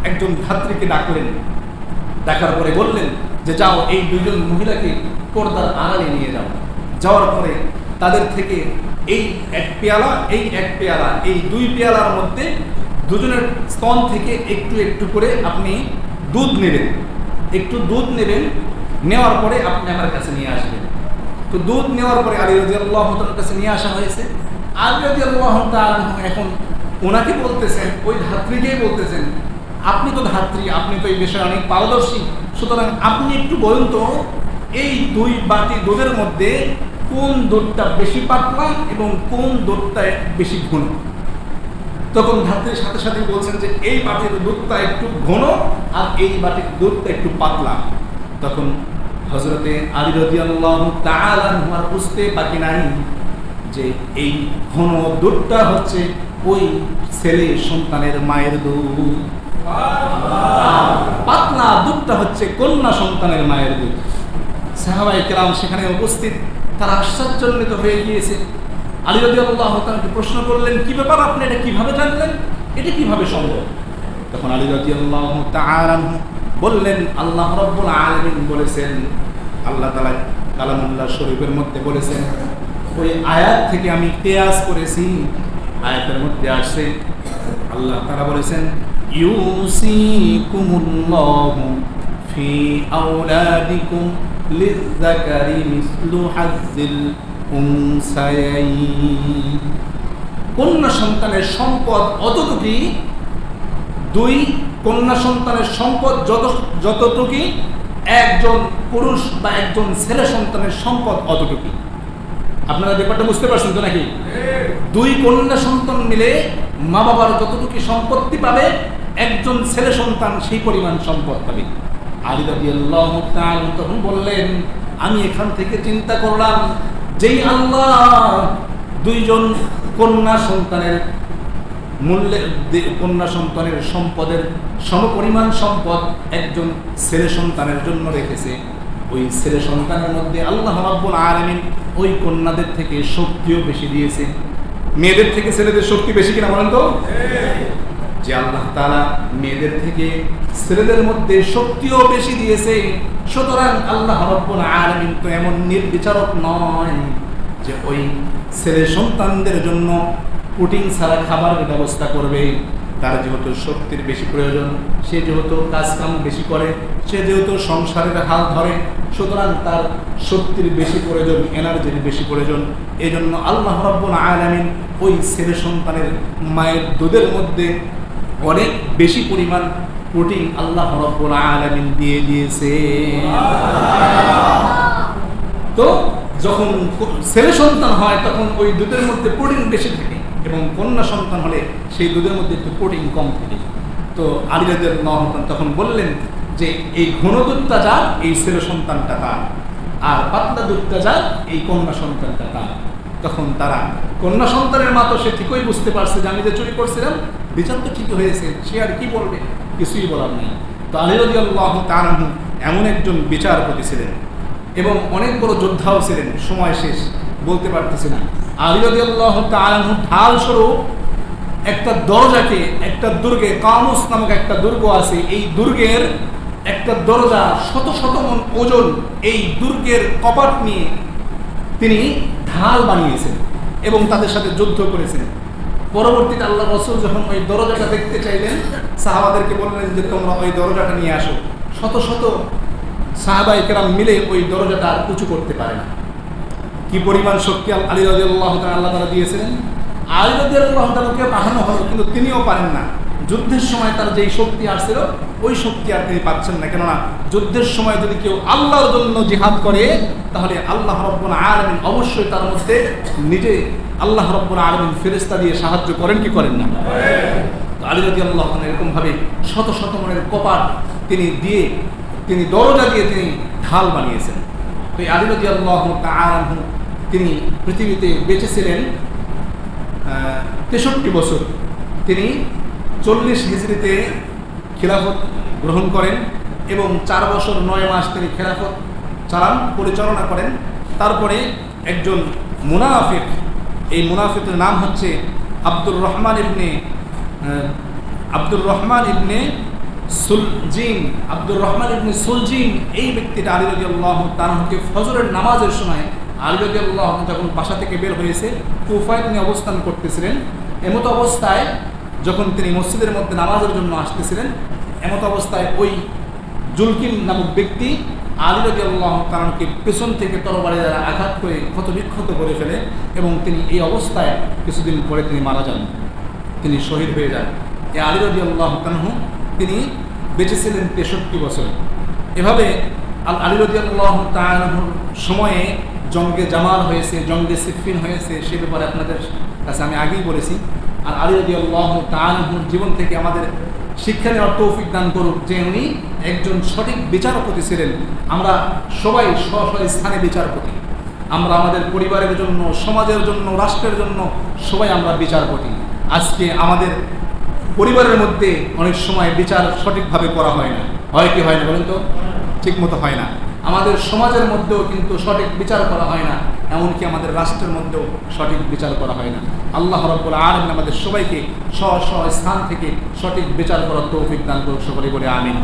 একজন ধাত্রীকে ডাকলেন, ডাকার পরে বললেন যে যাও এই দুইজন মহিলাকে পর্দার আড়ালে নিয়ে যাও। যাওয়ার পরে তাদের থেকে এই এক পেয়ালা এই দুই পেয়ালার মধ্যে দুজনের স্তন থেকে একটু একটু করে আপনি দুধ নেবেন, একটু দুধ নেবেন, নেওয়ার পরে আপনি আমার কাছে নিয়ে আসবেন। তো দুধ নেওয়ার পরে আলী রাদিয়াল্লাহু তাআলার কাছে নিয়ে আসা হয়েছে। আলী রাদিয়াল্লাহু তাআলা এখন ওনাকে বলতেছেন, ওই ধাত্রীকেই বলতেছেন, আপনি তো ধাত্রী, আপনি তো এই বিষয়ে অনেক পারদর্শী, সুতরাং আপনি একটু বলুন তো এই দুই বাটি দুধের মধ্যে কোন দুধটা বেশি পাতলা এবং কোন দুধটা বেশি ঘন। তখন ধাত্রীর সাথে সাথে বলছেন যে এই বাটির দুধটা একটু ঘন আর এই বাটির দুধটা একটু পাতলা। তখন হযরতে আলী রাদিয়াল্লাহু তাআলা আনহু আর বুঝতে বাকি নাই যে এই ঘন দুধটা হচ্ছে ওই ছেলে সন্তানের মায়ের দুধ, পাতলা দুধটা হচ্ছে কন্যা সন্তানের মায়ের দুধ। সাহাবায়ে কেরাম সেখানে উপস্থিত, তারা আশ্চর্যান্বিত হয়ে গিয়েছে। আলী রাদিয়াল্লাহু তাআলাকে প্রশ্ন করলেন, কি ব্যাপার, আপনি এটা কিভাবে জানলেন, এটা কিভাবে সম্ভব? তখন আলী রাদিয়াল্লাহু তাআলা বললেন, আল্লাহ রাব্বুল আলামিন বলেছেন, আল্লাহ তাআলা কালামুল্লাহ শরীফের মধ্যে বলেছেন, ওই আয়াত থেকে আমি কিয়াস করেছি। আয়াতের মধ্যে আসছে আল্লাহ তাআলা বলেছেন, ইউসিকুমুল্লাহু ফি আওলাদিকুম লিযযাকারি মিসলু হাজ্জিল উনসায়াইন। কন্যা সন্তানের সম্পদ অতটুকুই, দুই কন্যা সন্তানের সম্পদ যতটুকুই একজন পুরুষ বা একজন ছেলে সন্তানের সম্পদ অতটুকুই। আপনারা ব্যাপারটা বুঝতে পারছেন তো নাকি? দুই কন্যা সন্তান মিলে মা বাবার যতটুকু সম্পত্তি পাবে, একজন ছেলে সন্তান সেই পরিমাণ সম্পদ পাবে। আলী রাদিয়াল্লাহু তাআলা তখন বললেন, আমি এখান থেকে চিন্তা করলাম, যেই আল্লাহ দুইজন কন্যা সন্তানের কন্যা সন্তানের সম্পদের সমপরিমাণ সম্পদ একজন ছেলে সন্তানের জন্য রেখেছে, ওই ছেলে সন্তানের মধ্যে আল্লাহ রাব্বুল আলামিন ওই কন্যাদের থেকে শক্তিও বেশি দিয়েছে। মেয়েদের থেকে ছেলেদের শক্তি বেশি কিনা বলেন তো? যে আল্লাহ তাআলা মেয়েদের থেকে ছেলেদের মধ্যে শক্তিও বেশি দিয়েছে, সুতরাং আল্লাহ রাব্বুল আলামিন তো এমন নির্বিচারক নয় যে ওই ছেলে সন্তানদের জন্য পুটিং ছাড়া খাবারের ব্যবস্থা করবে। তার যেহেতু শক্তির বেশি প্রয়োজন, সে যেহেতু কাজকাম বেশি করে, সে যেহেতু সংসারের হাল ধরে, সুতরাং তার শক্তির বেশি প্রয়োজন, এনার্জির বেশি প্রয়োজন। এই জন্য আল্লাহ রাব্বুল আলামিন ওই ছেলে সন্তানের মায়ের দুধের মধ্যে অনেক বেশি পরিমাণ প্রোটিন আল্লাহ রাব্বুল আলামিন দিয়ে দিয়েছে। তো যখন ছেলে সন্তান হয় তখন ওই দুধের মধ্যে প্রোটিন বেশি থাকে, এবং কন্যা সন্তান হলে সেই দুধের মধ্যে একটু প্রোটিন কম থাকে। তো আলী রাদিয়াল্লাহু তাআলা তখন বললেন যে এই ঘন দুধটা যার, এই ছেলে সন্তানটা তার, আর পাতলা দুধটা যার, এই কন্যা সন্তানটা তার। তখন তারা কন্যা সন্তানের মা তো সে ঠিকই বুঝতে পারছে যে আমি যে চুরি করছিলাম বিচার তো ঠিকই হয়েছে, সে আর কি বলবে, কিছুই বলার নেই। তো আলী রাদিয়াল্লাহু তাআলা এমন একজন বিচারপতি ছিলেন এবং অনেক বড় যোদ্ধাও ছিলেন, সময় শেষ বলতে পারতেছি না। আলী রাদিয়াল্লাহু তাআলা ঢাল স্বরূপ একটা দরজাকে, একটা দুর্গে, কামুস নামক একটা দুর্গ আছে, এই দুর্গের একটা দরজা শত শত মণ ওজন, এই দুর্গের কপাট নিয়ে তিনি ঢাল বানিয়েছেন এবং তাদের সাথে যুদ্ধ করেছেন। পরবর্তীতে আল্লাহ রাসূল যখন ওই দরজাটা দেখতে চাইলেন, সাহাবাদেরকে বললেন যে তোমরা ওই দরজাটা নিয়ে আসো। শত শত সাহাবায়ে কেরাম মিলে ওই দরজাটা আর উঁচু করতে পারে না। কি পরিমাণ শক্তি আলী রাদিয়াল্লাহু তাআলা দিয়েছিলেন। আলী রাদিয়াল্লাহু তাআলাকে পাঠানো হলো, কিন্তু তিনিও পারেন না। যুদ্ধের সময় তার যেই শক্তি আসছিল ওই শক্তি আর তিনি পাচ্ছেন না। কেননা যুদ্ধের সময় যদি কেউ আল্লাহর জন্য জিহাদ করে তাহলে আল্লাহ রাব্বুল আলামিন অবশ্যই তার মধ্যে নিজে আল্লাহ রাব্বুল আলামিন ফেরেশতা দিয়ে সাহায্য করেন কি করেন না? আলী রাদিয়াল্লাহু তাআলা এরকম ভাবে শত শত মনের কপাট তিনি দরজা দিয়ে তিনি ঢাল বানিয়েছেন। তো আলী রাদিয়াল্লাহু তাআলা তিনি পৃথিবীতে বেঁচে ছিলেন 63 বছর। তিনি 40 হিজরিতে খিলাফত গ্রহণ করেন এবং 4 বছর 9 মাস তিনি খিলাফত পরিচালনা করেন। তারপরে একজন মুনাফিক, এই মুনাফিকের নাম হচ্ছে আব্দুর রহমান ইবনে সুলজিন। এই ব্যক্তিটা আলী রাদিয়াল্লাহু তাআলাকে ফজরের নামাজের সময় আলী রাদিয়াল্লাহু তাআলা যখন বাসা থেকে বের হয়েছে কুফায় তিনি অবস্থান করতেছিলেন। এমত অবস্থায় যখন তিনি মসজিদের মধ্যে নামাজের জন্য আসতেছিলেন, এমত অবস্থায় ওই জুলকিম নামক ব্যক্তি আলী রাদিয়াল্লাহু তাআলাকে পেছন থেকে তরবারি দ্বারা আঘাত করে ক্ষতবিক্ষত করে ফেলে এবং তিনি এই অবস্থায় কিছুদিন পরে তিনি মারা যান, তিনি শহীদ হয়ে যান। এই আলী রাদিয়াল্লাহু তাআলা তিনি বেঁচে ছিলেন 63 বছর। এভাবে আলী রাদিয়াল্লাহু তাআলার সময়ে জঙ্গে জামাল হয়েছে, জঙ্গে সিফিন হয়েছে, সে ব্যাপারে আপনাদের কাছে আমি আগেই বলেছি। আর আলী রাদিয়াল্লাহু তাআলার জীবন থেকে আমাদের শিক্ষা নেওয়ার তৌফিক দান করুক যে উনি একজন সঠিক বিচারপতি ছিলেন। আমরা সবাই স্ব স্থানে বিচারপতি, আমরা আমাদের পরিবারের জন্য, সমাজের জন্য, রাষ্ট্রের জন্য সবাই আমরা বিচারপতি। আজকে আমাদের পরিবারের মধ্যে অনেক সময় বিচার সঠিকভাবে করা হয় না, হয় কি হয় না বলেন তো? ঠিক মতো হয় না। আমাদের সমাজের মধ্যেও কিন্তু সঠিক বিচার করা হয় না, এমনকি আমাদের রাষ্ট্রের মধ্যেও সঠিক বিচার করা হয় না। আল্লাহ রাব্বুল আলামিন আমাদের সবাইকে স্ব স্থান থেকে সঠিক বিচার করার তৌফিক দান করুক, সকলে বলে আমিন।